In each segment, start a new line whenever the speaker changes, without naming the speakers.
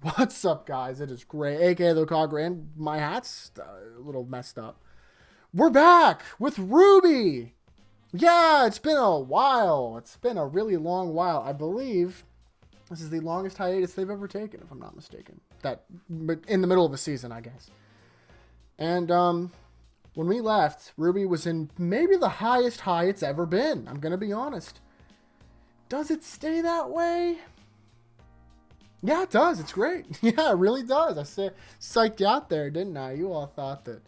What's up, guys? It is Gray, aka the Cogger, and my hat's a little messed up. We're back with RWBY. Yeah, it's been a while. It's been a really long while. I believe this is the longest hiatus they've ever taken, if I'm not mistaken. That in the middle of a season, I guess. And when we left, RWBY was in maybe the highest high it's ever been. I'm gonna be honest. Does it stay that way? Yeah, it does. It's great. Yeah, it really does. I said, psyched you out there, didn't I? You all thought that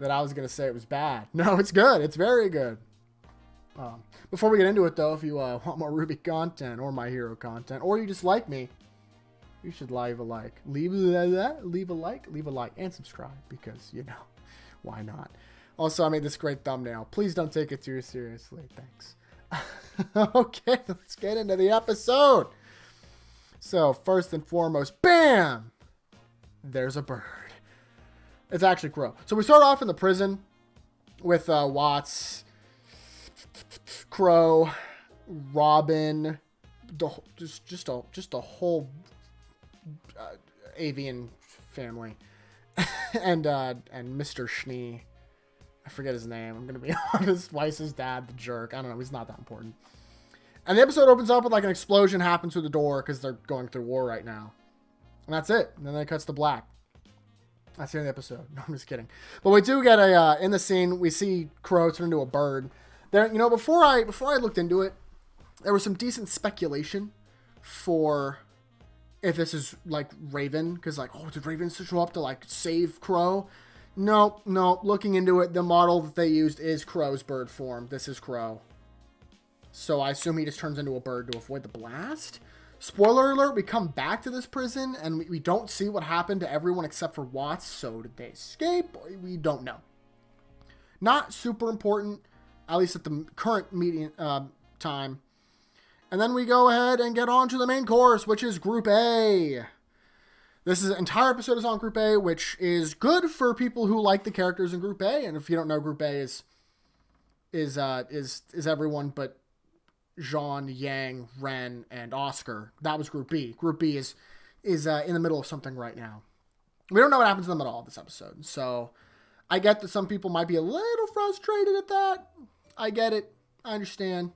I was going to say it was bad. No, it's good. It's very good. Before we get into it, though, if you want more RWBY content or My Hero content, or you just like me, you should leave a like. Leave a like, and subscribe, because, you know, why not? Also, I made this great thumbnail. Please don't take it too seriously. Thanks. Okay, let's get into the episode. So, first and foremost, bam! There's a bird. It's actually Crow. So we start off in the prison with Watts, Crow, Robin, just a whole avian family, and Mr. Schnee. I forget his name. I'm gonna be honest. Weiss's dad, the jerk. I don't know. He's not that important. And the episode opens up with like an explosion happens through the door because they're going through war right now. And that's it. And then it cuts to black. That's the end of the episode. No, I'm just kidding. But we do get in the scene, we see Crow turn into a bird. There, you know, before I looked into it, there was some decent speculation for if this is like Raven. Because like, oh, did Raven show up to like save Crow? No. Looking into it, the model that they used is Crow's bird form. This is Crow. So I assume he just turns into a bird to avoid the blast. Spoiler alert, we come back to this prison and we don't see what happened to everyone except for Watts. So did they escape? We don't know. Not super important, at least at the current meeting time. And then we go ahead and get on to the main course, which is Group A. This entire episode is on Group A, which is good for people who like the characters in Group A. And if you don't know, Group A is everyone but Jean, Yang, Ren, and Oscar. That was Group B. Group B is in the middle of something right now. We don't know what happens to them at all this episode. So I get that some people might be a little frustrated at that. I get it. I understand.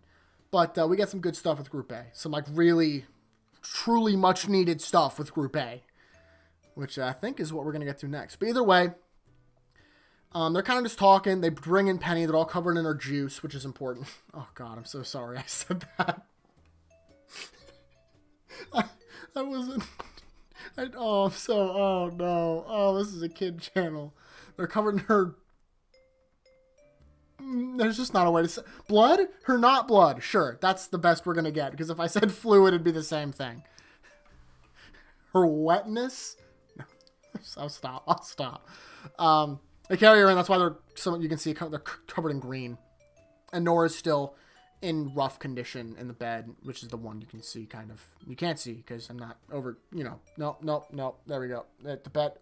But we get some good stuff with Group A. Some like really, truly much needed stuff with Group A. Which I think is what we're going to get to next. But either way, they're kind of just talking. They bring in Penny. They're all covered in her juice, which is important. Oh, God, I'm so sorry I said that. I wasn't... Oh, no. Oh, this is a kid channel. They're covered in her... There's just not a way to say... Blood? Her not blood. Sure, that's the best we're going to get. Because if I said fluid, it'd be the same thing. Her wetness? No. I'll stop. They carry her in. That's why you can see they're covered in green. And Nora's still in rough condition in the bed, which is the one you can see kind of. You can't see because I'm not over, you know. No. There we go. At the bed.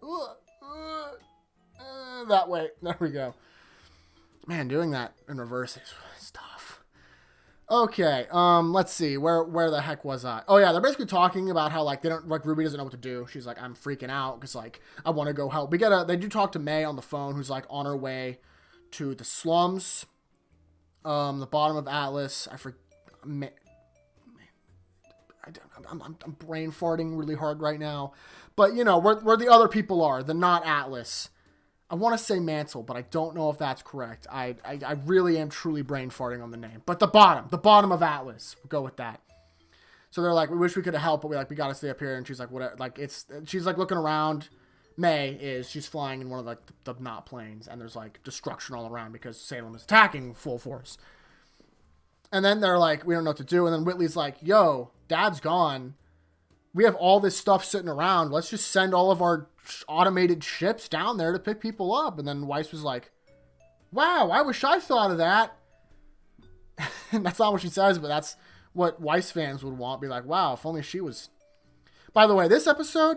That way. There we go. Man, doing that in reverse is tough. Okay, let's see. Where the heck was I? Oh, yeah, they're basically talking about how, like, RWBY doesn't know what to do. She's like, I'm freaking out because, like, I want to go help. They do talk to May on the phone, who's, like, on her way to the slums, the bottom of Atlas. I'm brain farting really hard right now. But, you know, where the other people are, the not Atlas. I want to say Mansell, but I don't know if that's correct. I really am truly brain farting on the name. But the bottom of Atlas. We'll go with that. So they're like, we wish we could have helped, but we got to stay up here. And she's like, whatever. Like, she's like looking around. She's flying in one of like the not planes, and there's like destruction all around because Salem is attacking full force. And then they're like, we don't know what to do. And then Whitley's like, yo, Dad's gone. We have all this stuff sitting around. Let's just send all of our automated ships down there to pick people up. And then Weiss was like, wow, I wish I thought of that. And that's not what she says, but that's what Weiss fans would want. Be like, wow, if only she was. By the way, this episode,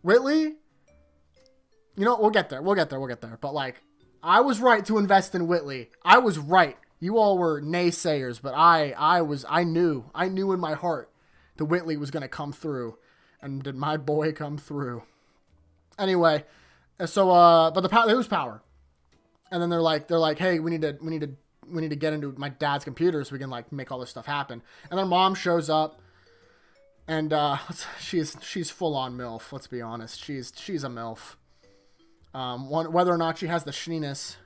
Whitley, you know, we'll get there. But like, I was right to invest in Whitley. I was right. You all were naysayers, but I knew in my heart that Whitley was going to come through And did my boy come through? Anyway, so but they lose power, and then they're like, hey, we need to get into my dad's computer so we can like make all this stuff happen. And their mom shows up, and she's full on MILF. Let's be honest, she's a MILF. Whether or not she has the schniness,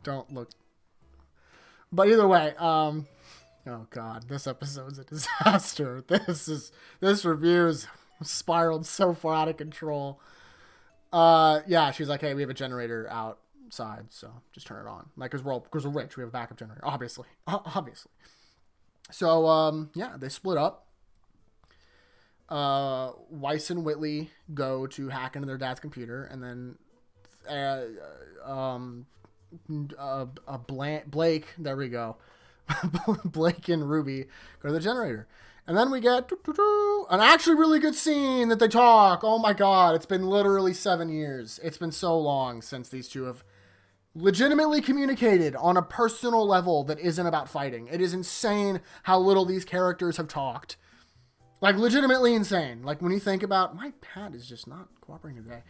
don't look. But either way, oh god, this episode's a disaster. This review's spiraled so far out of control. Yeah, she's like, hey, we have a generator outside, so just turn it on. Like, because we're rich, we have a backup generator, obviously. So, yeah, they split up. Weiss and Whitley go to hack into their dad's computer, and then Blake, there we go. Blake and Ruby go to the generator. And then we get an actually really good scene that they talk. Oh my god, it's been literally 7 years. It's been so long since these two have legitimately communicated on a personal level that isn't about fighting. It is insane how little these characters have talked. Like, legitimately insane. Like, when you think about... My pad is just not cooperating today.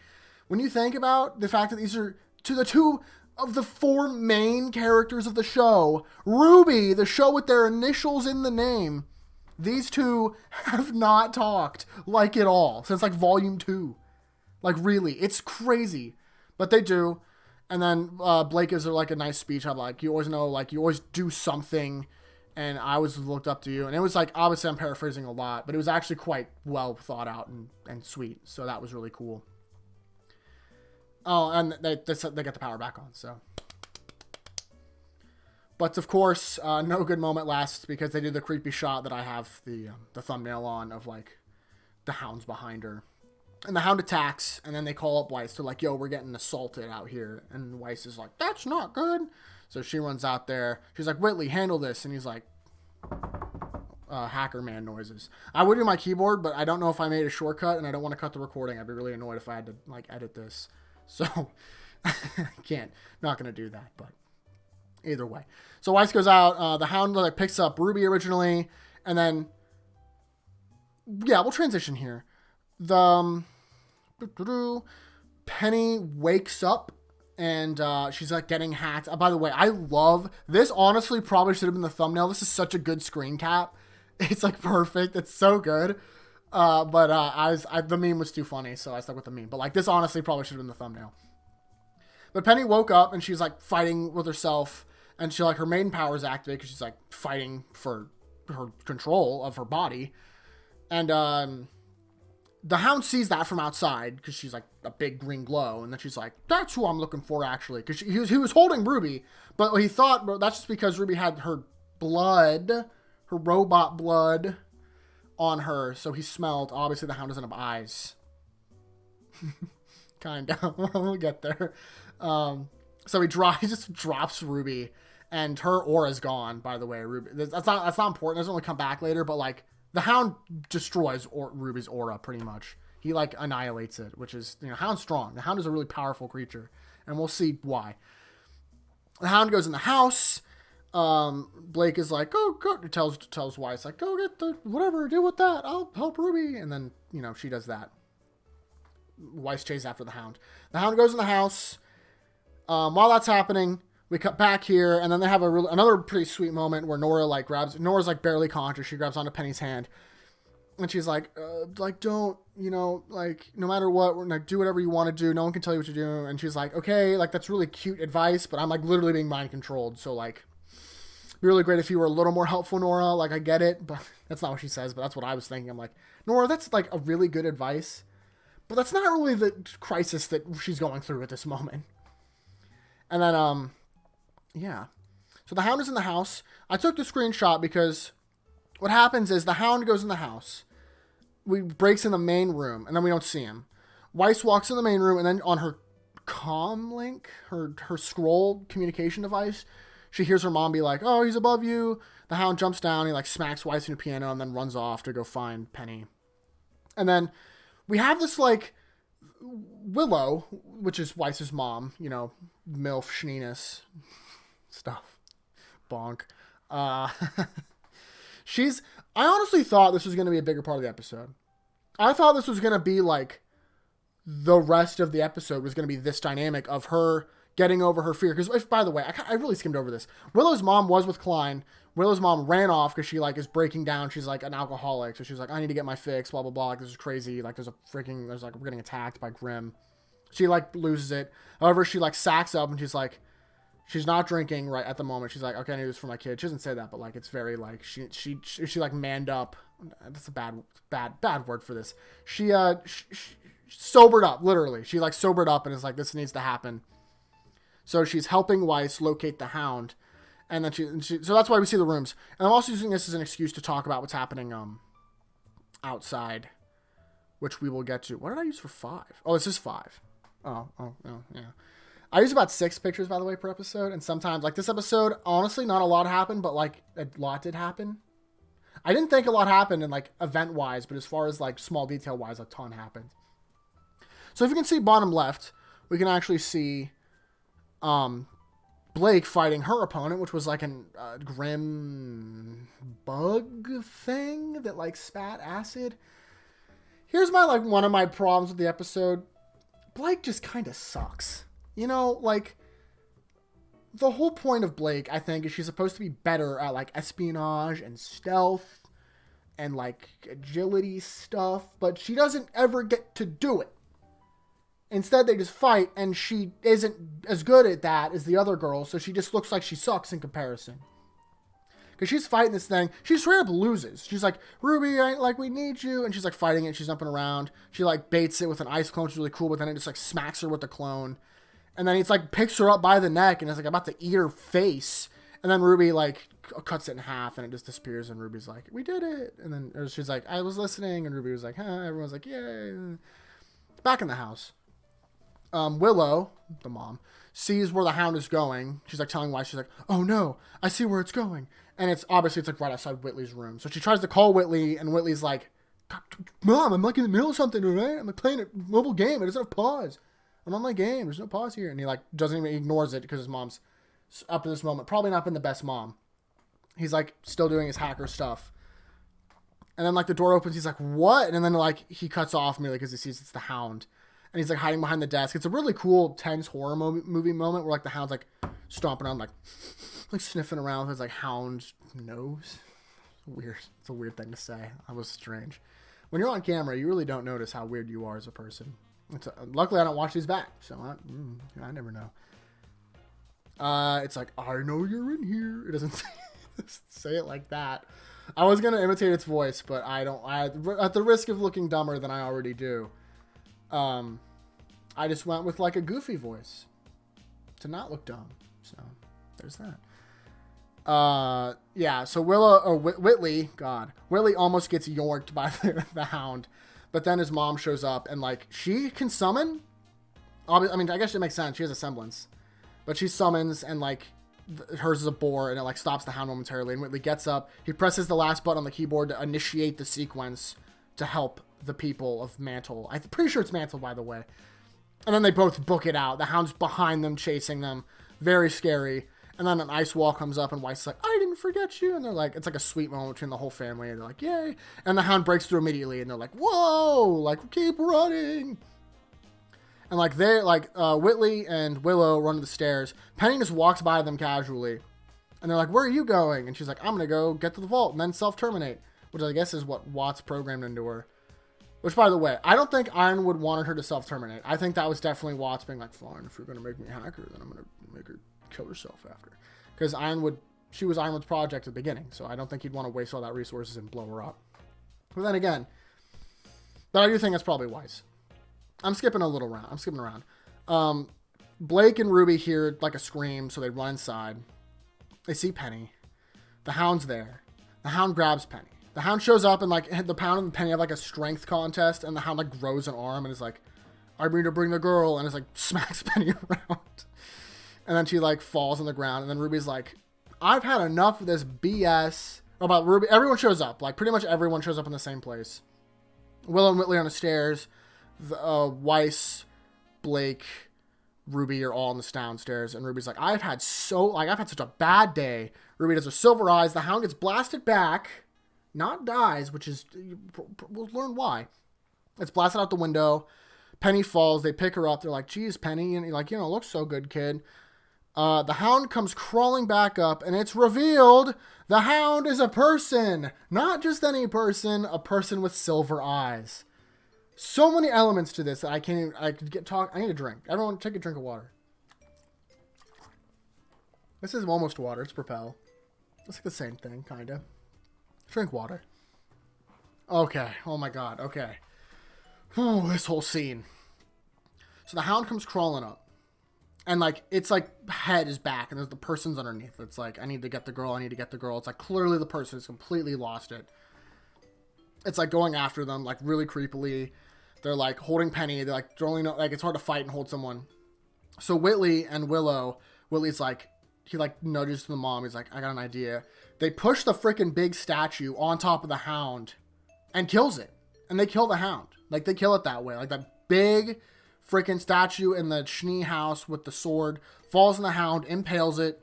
When you think about the fact that these are the two of the 4 main characters of the show, RWBY, the show with their initials in the name, these two have not talked, like, at all. Since, like, Volume 2. Like, really. It's crazy. But they do. And then Blake gives her, like, a nice speech. I'm like, you always know, like, you always do something... And I always looked up to you. And it was like, obviously I'm paraphrasing a lot, but it was actually quite well thought out and sweet. So that was really cool. Oh, and they get the power back on, so. But of course, no good moment lasts because they do the creepy shot that I have the thumbnail on of like the Hound's behind her. And the Hound attacks, and then they call up Weiss. They're like, yo, we're getting assaulted out here. And Weiss is like, that's not good. So she runs out there. She's like, Whitley, handle this. And he's like, hacker man noises. I would do my keyboard, but I don't know if I made a shortcut, and I don't want to cut the recording. I'd be really annoyed if I had to, like, edit this. So, I can't. Not going to do that, but either way. So Weiss goes out. The Hound, like, picks up RWBY originally, and then, yeah, we'll transition here. Penny wakes up. And she's like getting hacked. By the way, I love this. Honestly, probably should have been the thumbnail. This is such a good screen cap. It's like perfect. It's so good. But the meme was too funny, so I stuck with the meme. But like this, honestly, probably should have been the thumbnail. But Penny woke up and she's like fighting with herself, and she like her maiden power is activated because she's like fighting for her control of her body, and the Hound sees that from outside because she's like a big green glow. And then she's like, that's who I'm looking for, actually. Because he was holding RWBY. But he thought, well, that's just because RWBY had her blood, her robot blood on her. So he smelled. Obviously, the Hound doesn't have eyes. Kind of. We'll get there. So he just drops RWBY. And her aura's gone, by the way. RWBY. That's not important. It doesn't really come back later. But like, the Hound destroys RWBY's aura, pretty much. He, like, annihilates it, which is, Hound's strong. The Hound is a really powerful creature, and we'll see why. The Hound goes in the house. Blake is like, oh, go. Tells Weiss, like, go get the, whatever, deal with that. I'll help RWBY. And then, she does that. Weiss chases after the Hound. The Hound goes in the house. While that's happening, we cut back here, and then they have another pretty sweet moment where Nora's like barely conscious. She grabs onto Penny's hand, and she's like, don't, like, no matter what, we're like, do whatever you want to do. No one can tell you what to do. And she's like, okay, like, that's really cute advice, but I'm like literally being mind controlled. So like, it'd be really great if you were a little more helpful, Nora. Like, I get it, but that's not what she says, but that's what I was thinking. I'm like, Nora, that's like a really good advice, but that's not really the crisis that she's going through at this moment. And then, yeah. So the Hound is in the house. I took the screenshot because what happens is the Hound goes in the house. We breaks in the main room, and then we don't see him. Weiss walks in the main room, and then on her comm link, her scroll communication device, she hears her mom be like, oh, he's above you. The Hound jumps down. He like smacks Weiss in the piano and then runs off to go find Penny. And then we have this like Willow, which is Weiss's mom, MILF, Schniness stuff. Bonk. She's I honestly thought this was going to be a bigger part of the episode. I thought this was going to be like the rest of the episode was going to be this dynamic of her getting over her fear. Because, by the way, I really skimmed over this. Willow's mom was with Klein. Willow's mom ran off because she, like, is breaking down. She's, like, an alcoholic. So she's like, I need to get my fix, blah, blah, blah. Like, this is crazy. Like, we're getting attacked by Grimm. She, like, loses it. However, she, like, sacks up and she's like, she's not drinking right at the moment. She's like, okay, I need this for my kid. She doesn't say that, but, like, it's very, like, she like, manned up. That's a bad word for this. She sobered up, literally. She, like, sobered up and is like, this needs to happen. So she's helping Weiss locate the Hound. And then so that's why we see the rooms. And I'm also using this as an excuse to talk about what's happening outside, which we will get to. What did I use for 5? Oh, this is 5. Oh, yeah. I use about 6 pictures, by the way, per episode. And sometimes, like this episode, honestly, not a lot happened, but, like, a lot did happen. I didn't think a lot happened in, like, event-wise, but as far as, like, small detail-wise, a ton happened. So if you can see bottom left, we can actually see Blake fighting her opponent, which was like a grim bug thing that, like, spat acid. Here's my, like, one of my problems with the episode. Blake just kind of sucks. You know, like, the whole point of Blake, I think, is she's supposed to be better at, like, espionage and stealth and, like, agility stuff, but she doesn't ever get to do it. Instead, they just fight, and she isn't as good at that as the other girl, so she just looks like she sucks in comparison. Because she's fighting this thing, she straight up loses. She's like, RWBY, like, we need you, and she's, like, fighting it, she's jumping around. She, like, baits it with an ice clone, which is really cool, but then it just, like, smacks her with the clone. And then it's, like, picks her up by the neck, and it's, like, about to eat her face. And then RWBY, like, cuts it in half, and it just disappears, and RWBY's like, we did it. And then she's like, I was listening, and RWBY was like, huh, everyone's like, yay. Back in the house. Willow, the mom, sees where the Hound is going. She's like telling Weiss, she's like, oh no, I see where it's going. And it's like right outside Whitley's room. So she tries to call Whitley, and Whitley's like, Mom, I'm like in the middle of something, right? I'm like playing a mobile game. It doesn't have pause. I'm on my game. There's no pause here. And he, like, doesn't even, ignores it because his mom's, up to this moment, probably not been the best mom. He's, like, still doing his hacker stuff. And then, like, the door opens. He's like, what? And then, like, he cuts off immediately because he sees it's the Hound. And he's, like, hiding behind the desk. It's a really cool, tense horror movie moment where, like, the Hound's, like, stomping around, like sniffing around with his, like, Hound nose. Weird. It's a weird thing to say. That was strange. When you're on camera, you really don't notice how weird you are as a person. Luckily, I don't watch these back, so I never know. It's like, I know you're in here. It doesn't say it like that. I was going to imitate its voice, but I don't. At the risk of looking dumber than I already do, I just went with, like, a goofy voice to not look dumb. So there's that. Yeah, so Whitley almost gets yorked by the Hound, but then his mom shows up, and, like, she can summon. I mean, I guess it makes sense. She has a semblance, but she summons, and, like, hers is a boar, and it, like, stops the Hound momentarily. And Whitley gets up. He presses the last button on the keyboard to initiate the sequence to help the people of Mantle. I'm pretty sure it's Mantle, by the way. And then they both book it out. The Hound's behind them, chasing them. Very scary. And then an ice wall comes up, and Weiss is like, I didn't forget you. And they're like, it's like a sweet moment between the whole family. And they're like, yay. And the Hound breaks through immediately, and they're like, whoa, like, keep running. And, like, Whitley and Willow run to the stairs. Penny just walks by them casually. And they're like, where are you going? And she's like, I'm going to go get to the vault and then self-terminate. Which I guess is what Watts programmed into her. Which, by the way, I don't think Ironwood wanted her to self-terminate. I think that was definitely Watts being like, fine, if you're going to make me a hacker, then I'm going to make her kill herself after. Because she was Ironwood's project at the beginning, so I don't think he'd want to waste all that resources and blow her up. But then again, but I do think that's probably wise. I'm skipping around. Blake and RWBY hear, like, a scream, so they run inside. They see Penny. The Hound's there. The Hound grabs Penny. The Hound shows up, and, like, the Pound and Penny have, like, a strength contest, and the Hound, like, grows an arm and is like, I mean to bring the girl, and is like, smacks Penny around. And then she, like, falls on the ground, and then RWBY's like, I've had enough of this BS about RWBY. Everyone shows up. Like, pretty much everyone shows up in the same place. Willow and Whitley are on the stairs. Weiss, Blake, RWBY are all on the downstairs, and RWBY's like, I've had such a bad day. RWBY does her silver eyes. The Hound gets blasted back not dies, which is, we'll learn why. It's blasted out the window. Penny falls. They pick her up. They're like, geez, Penny. And you're like, looks so good, kid. The Hound comes crawling back up, and it's revealed the Hound is a person. Not just any person, a person with silver eyes. So many elements to this that I can't even, I need a drink. Everyone take a drink of water. This is almost water. It's Propel. It's like the same thing, kind of. Drink water. Okay. Oh my god. Okay. Whew, this whole scene. So the Hound comes crawling up. And like, it's like head is back and there's the person's underneath. It's like, I need to get the girl. I need to get the girl. It's like clearly the person has completely lost it. It's like going after them, like really creepily. They're like holding Penny. They're like throwing, like it's hard to fight and hold someone. So Whitley and Willie's like, he like nudges to the mom. He's like, I got an idea. They push the freaking big statue on top of the Hound and kills it. And they kill the Hound. Like they kill it that way. Like that big freaking statue in the Schnee house with the sword falls on the Hound, impales it,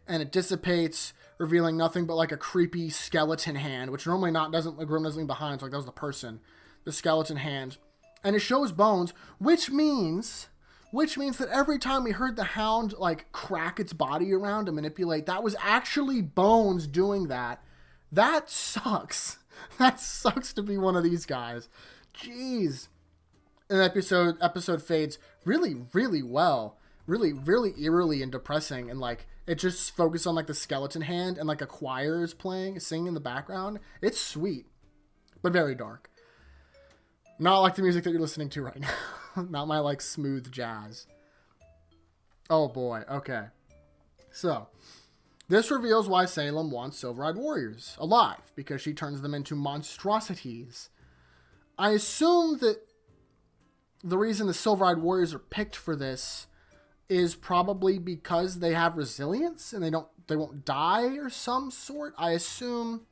and it dissipates, revealing nothing but like a creepy skeleton hand, which normally the Grim doesn't leave behind. So like that was the person, the skeleton hand, and it shows bones, which means that every time we heard the Hound like crack its body around and manipulate, that was actually bones doing that. That sucks. That sucks to be one of these guys. Jeez. And the episode fades really, really well. Really, really eerily and depressing. And like, it just focuses on like the skeleton hand and like a choir is singing in the background. It's sweet, but very dark. Not like the music that you're listening to right now. Not my like smooth jazz. Oh boy. Okay. So, this reveals why Salem wants silver-eyed warriors alive, because she turns them into monstrosities. I assume that the reason the silver-eyed warriors are picked for this is probably because they have resilience and they won't die or some sort, I assume.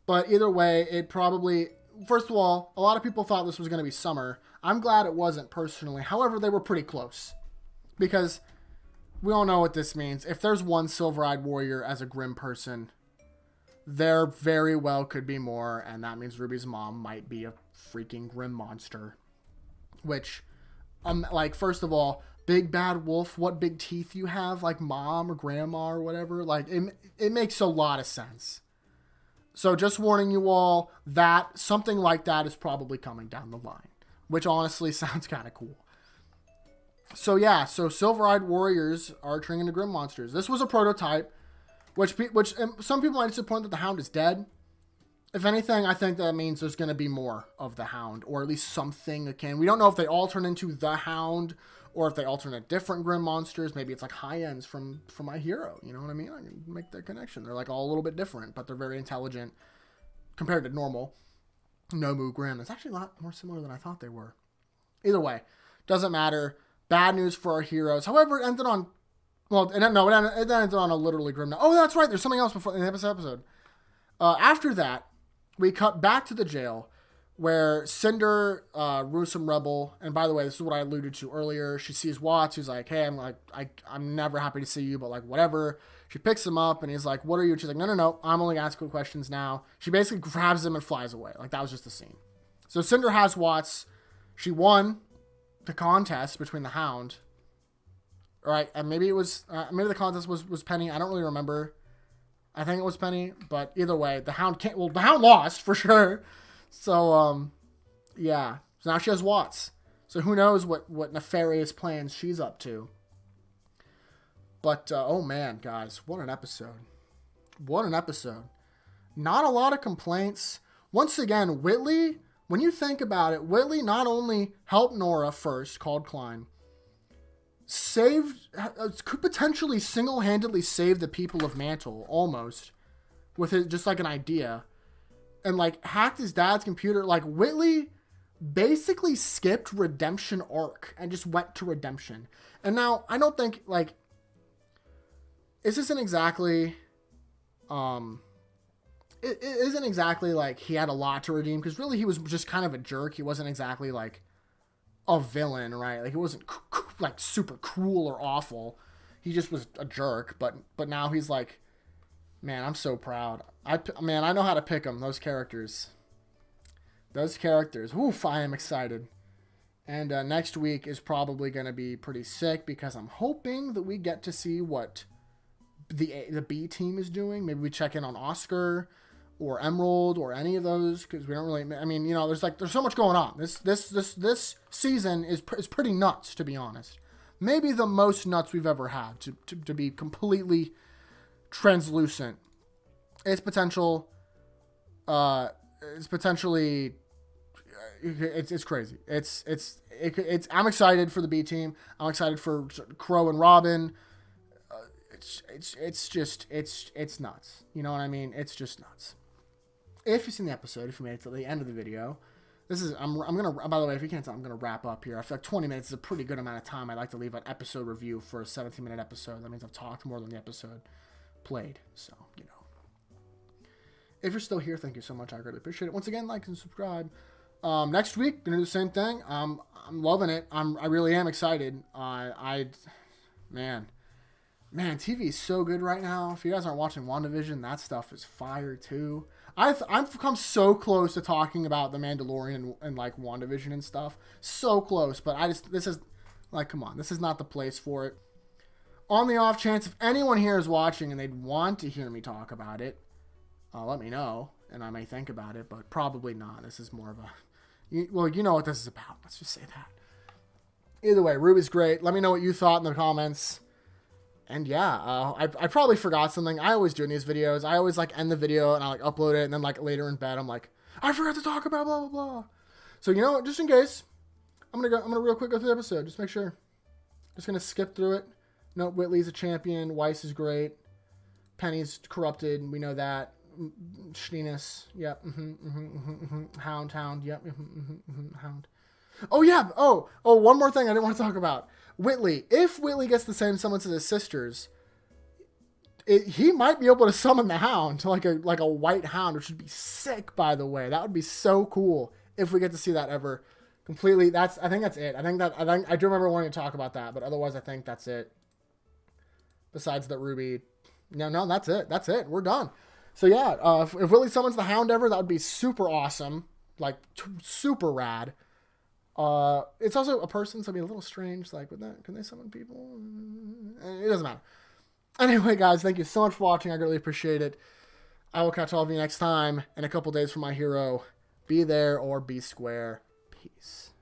But either way, it probably, first of all, a lot of people thought this was going to be summer. I'm glad it wasn't personally. However, they were pretty close, because we all know what this means. If there's one silver-eyed warrior as a Grim person, there very well could be more, and that means Ruby's mom might be a freaking Grim monster. Which, like, first of all, big bad wolf, what big teeth you have, like mom or grandma or whatever, like, it makes a lot of sense. So just warning you all that something like that is probably coming down the line, which honestly sounds kind of cool. So yeah, so silver-eyed warriors are turning into Grim monsters. This was a prototype, which some people might disappoint that the Hound is dead. If anything, I think that means there's going to be more of the Hound, or at least something akin. We don't know if they all turn into the Hound, or if they all turn into different Grim monsters. Maybe it's like high ends from My Hero. You know what I mean? I can make that connection. They're like all a little bit different, but they're very intelligent compared to normal Nomu Grim. It's actually a lot more similar than I thought they were. Either way, doesn't matter. Bad news for our heroes. However, it ended on, well, it ended on a literally grim note. Oh, that's right. There's something else before in this episode. After that, we cut back to the jail where Cinder, Gruesome Rebel, and by the way, this is what I alluded to earlier. She sees Watts. He's like, hey, I'm never happy to see you, but like, whatever. She picks him up and he's like, what are you? She's like, no. I'm only asking questions now. She basically grabs him and flies away. Like, that was just the scene. So Cinder has Watts. She won the contest between the Hound. Right. And maybe it was, maybe the contest was Penny. I don't really remember. I think it was Penny, but either way, the Hound lost for sure. So, yeah. So now she has Watts. So who knows what nefarious plans she's up to. But, oh man, guys, what an episode. What an episode. Not a lot of complaints. Once again, Whitley, when you think about it, Whitley not only helped Nora first, called Klein, could potentially single-handedly save the people of Mantle, almost, with it just like an idea, and like hacked his dad's computer. Like, Whitley basically skipped redemption arc and just went to redemption. And now I don't think, like, this isn't exactly it isn't exactly like he had a lot to redeem, because really he was just kind of a jerk. He wasn't exactly like a villain, right? Like, he wasn't like super cruel or awful. He just was a jerk. But now he's like Man, I'm so proud. Man, I know how to pick them. Those characters. Those characters. Oof, I am excited. And next week is probably going to be pretty sick because I'm hoping that we get to see what the B team is doing. Maybe we check in on Oscar or Emerald or any of those because we don't really. I mean, you know, there's so much going on. This season is pretty nuts, to be honest. Maybe the most nuts we've ever had, to be completely translucent. It's potentially it's crazy. I'm excited for the B team. I'm excited for Crow and Robin. It's nuts. You know what I mean? It's just nuts. If you've seen the episode, if you made it to the end of the video, I'm gonna, by the way, if you can't tell, I'm gonna wrap up here. I feel like 20 minutes is a pretty good amount of time. I like to leave an episode review for a 17-minute episode. That means I've talked more than the episode played. So, you know. If you're still here, thank you so much. I greatly appreciate it. Once again, like and subscribe. Next week, gonna do the same thing. I'm loving it. I really am excited. Man, TV is so good right now. If you guys aren't watching WandaVision, that stuff is fire too. I've come so close to talking about The Mandalorian and like WandaVision and stuff. So close, but this is like, come on, this is not the place for it. On the off chance, if anyone here is watching and they'd want to hear me talk about it, let me know, and I may think about it, but probably not. This is more of a... you know what this is about. Let's just say that. Either way, RWBY's great. Let me know what you thought in the comments. And yeah, I probably forgot something. I always do in these videos. I always like end the video and I like upload it, and then like later in bed I'm like, I forgot to talk about blah blah blah. So you know what? Just in case, I'm gonna real quick go through the episode. Just make sure. Just gonna skip through it. No, Whitley's a champion. Weiss is great. Penny's corrupted. We know that. Schneenus, yep. Hound, yep. Hound. Oh yeah. Oh, one more thing I didn't want to talk about. Whitley. If Whitley gets the same summons as his sisters, he might be able to summon the Hound to like a white Hound, which would be sick. By the way, that would be so cool if we get to see that ever. Completely. I think that's it. I do remember wanting to talk about that, but otherwise I think that's it. Besides that, RWBY. No, that's it. That's it. We're done. So yeah, if Whitley summons the Hound ever, that would be super awesome. Like, super rad. It's also a person, so it'd be a little strange. Like, with that, can they summon people? It doesn't matter. Anyway, guys, thank you so much for watching. I greatly appreciate it. I will catch all of you next time in a couple days for my hero. Be there or be square. Peace.